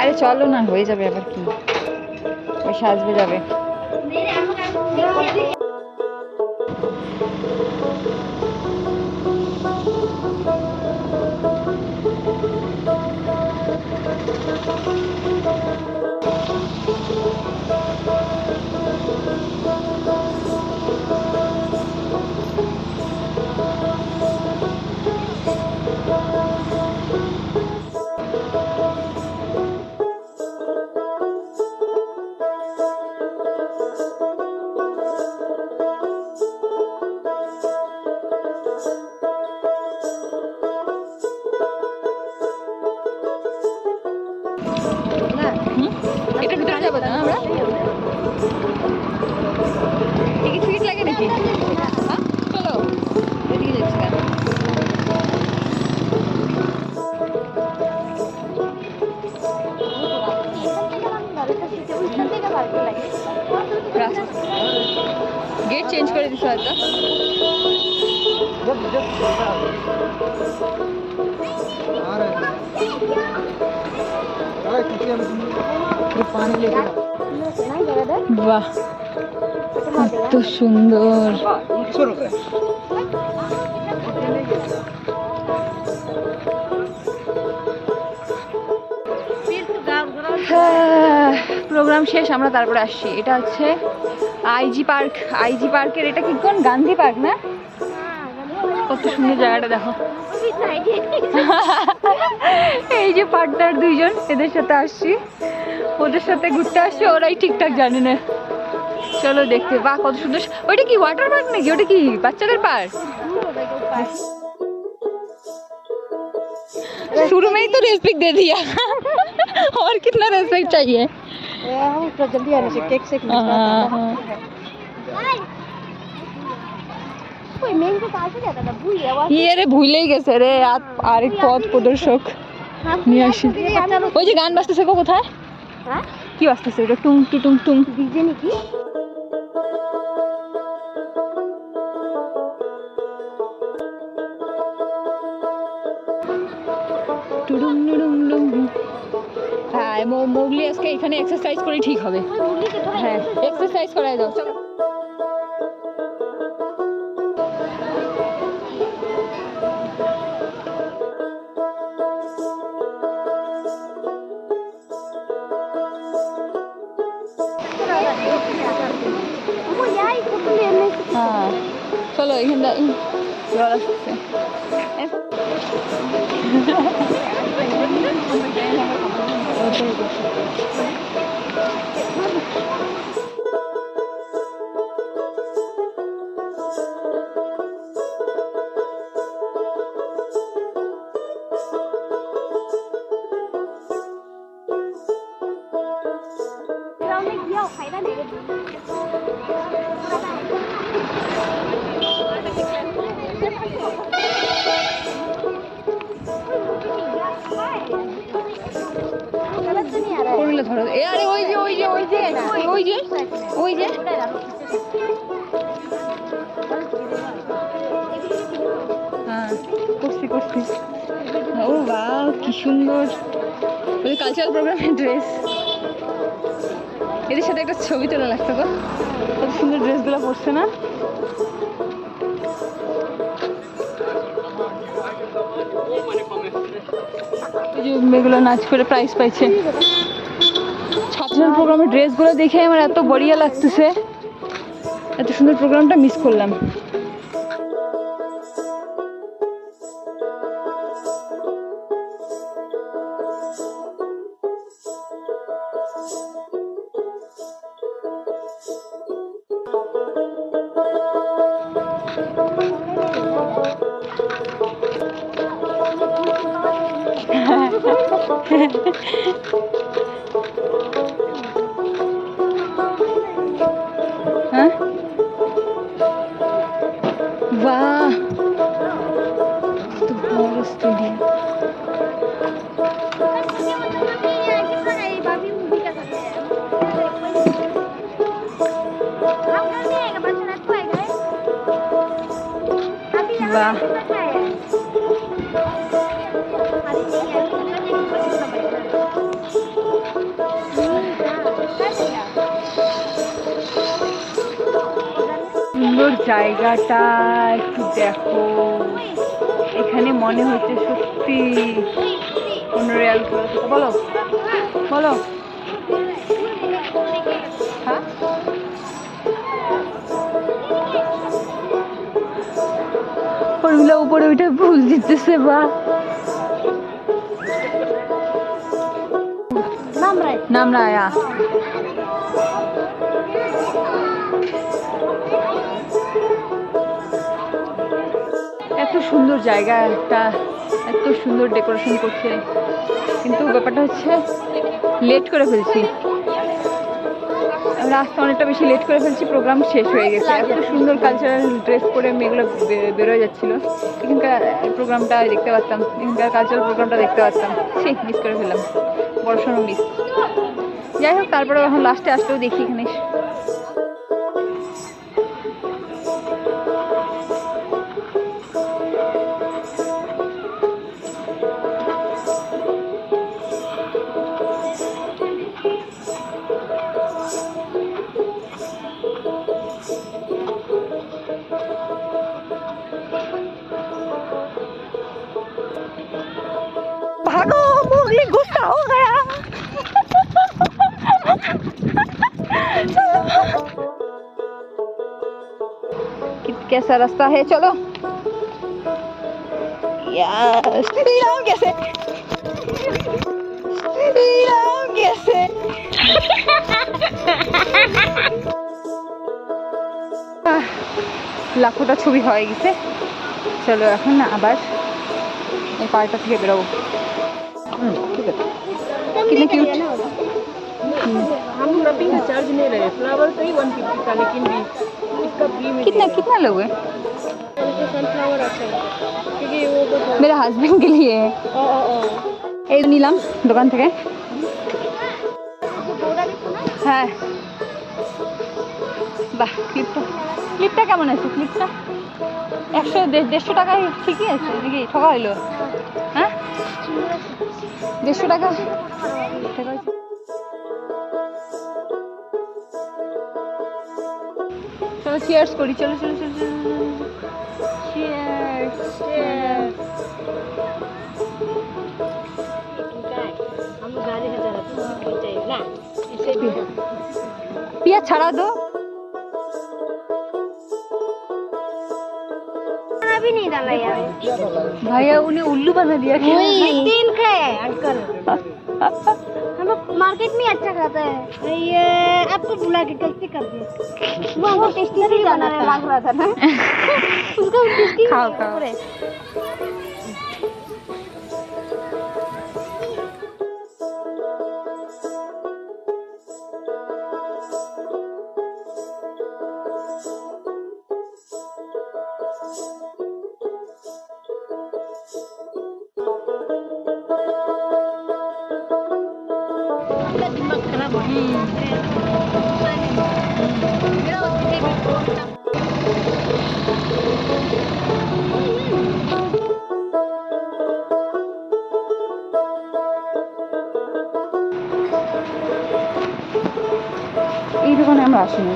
আরে চলো না, হয়ে যাবে আবার কি, ওই সাজবে যাবে। এটা ভিতরে যাবো না আমরা? টিকিট ফিট লাগে নাকি? চলো এদিকে যাচ্ছি কেন? গেট চেঞ্জ করে দিচ্ছে হয়তো। বাহ কত সুন্দর। প্রোগ্রাম শেষ, আমরা তারপরে আসছি। এটা হচ্ছে আইজি পার্ক। আইজি পার্কের এটা কি কোন গান্ধী পার্ক না? কত সুন্দর জায়গাটা দেখো। এই যে পার্টনার দুইজন, এদের সাথে আসছি, ওদের সাথে ঘুরতে আসছি, ওরাই ঠিকঠাক জানে না। চলো দেখতে। বাহ কত সুন্দর। ওইটা কি ওয়াটার পার্ক নাকি? ওটা কি বাচ্চাদের পার্ক? शुरू में ही तो रेस्पेक्ट दे दिया। और कितना रेस्पेक्ट चाहिए? तो जल्दी आने से केक सेक ये रे ভুলে গেছে রে আরেক পথ প্রদর্শক নিয়ে আসি। ওই যে গান বাজতেছে কোথায়? হ্যাঁ কি বাজতেছে ওটা? টুং টুং টুং ডিজে নাকি? হ্যাঁ মোগলি আজকে এখানে এক্সারসাইজ করে ঠিক হবে। হ্যাঁ এক্সারসাইজ করাই দাও চলো। হ্যাঁ চলো এখানটা জল আসছে। করলে ধরো এ আরে ওই যে ওই যে ওই যে ওই যে ওই যে হ্যাঁ করছি করছি। ও বাহ কি সুন্দর। ওই কালচারাল প্রোগ্রামের ড্রেস, এদের সাথে একটা ছবি তোলা লাগতো গো। কত সুন্দর ড্রেসগুলো পরছে না? এই যে মেয়েগুলো নাচ করে প্রাইজ পাইছে। ছাত্রদের প্রোগ্রামের ড্রেসগুলো দেখে আমার এত বড়িয়া লাগতেছে, এত সুন্দর প্রোগ্রামটা মিস করলাম। হ্যাঁ বাহ বড় স্টেডিয়াম। বাহ জায়গাটা একটু দেখো, এখানে মনে হচ্ছে সত্যি কোনো রেল বলো বলো। হ্যাঁ ওগুলো উপরে উঠে ফুল দিতেছে বা নাম রায়া। এত সুন্দর জায়গা একটা, এত সুন্দর ডেকোরেশন করছে, কিন্তু ব্যাপারটা হচ্ছে লেট করে ফেলছি, আমরা আসতে অনেকটা বেশি লেট করে ফেলছি, প্রোগ্রাম শেষ হয়ে গেছে। এত সুন্দর কালচারাল ড্রেস পরে মেয়েগুলো বেরোয় যাচ্ছিলো, এখানকার প্রোগ্রামটা দেখতে পারতাম, এখানকার কালচারাল প্রোগ্রামটা দেখতে পারতাম, সেই মিস করে ফেললাম, বড় সড়ো মিস। যাই হোক, তারপরে এখন লাস্টে আসলেও দেখি এখানে भागो, मोगली गुस्सा हो गया। कैसा रास्ता है, चलो यार। श्री राम कैसे, श्री राम कैसे। লাখোটা ছবি হয়ে গেছে, চলো এখন আবার এই পার্কটা থেকে বেরোবো। ठीक है, कितने क्यूट। हम रबिंग का चार्ज नहीं रहे, फ्लावर का ही 150 का, लेकिन भी इसका फ्री में कितना कितना लोगे? सनफ्लावर अच्छा है क्योंकि वो तो मेरे हस्बैंड के लिए है। এই নিলাম দোকান থেকে। হ্যাঁ বাহ, ক্লিপটা কেমন আছে? ক্লিপটা 100-150 টাকায় ঠিকই আছে নাকি ঠকা হইলো? হ্যাঁ 150 টাকা। চলো চিয়ার্স করি, চলো চলো চলো চলো চিয়ার্স। हम गाड़ी से जा रहे थे, चाहिए ना इसे भी पिया छड़ा दो। भी नहीं डाला यार, भैया उन्हें उल्लू बना दिया। तेल का है अंकल। हम लोग मार्केट में अच्छा खाता है, ये आपको बुला के गलती कर दिया। वो हमको टेस्टी नहीं जाना मांग रहा था ना, उसका टेस्टी खाओ खाओ। दिमाग खराब हो गया। এই দোকানে আমরা আসিনি।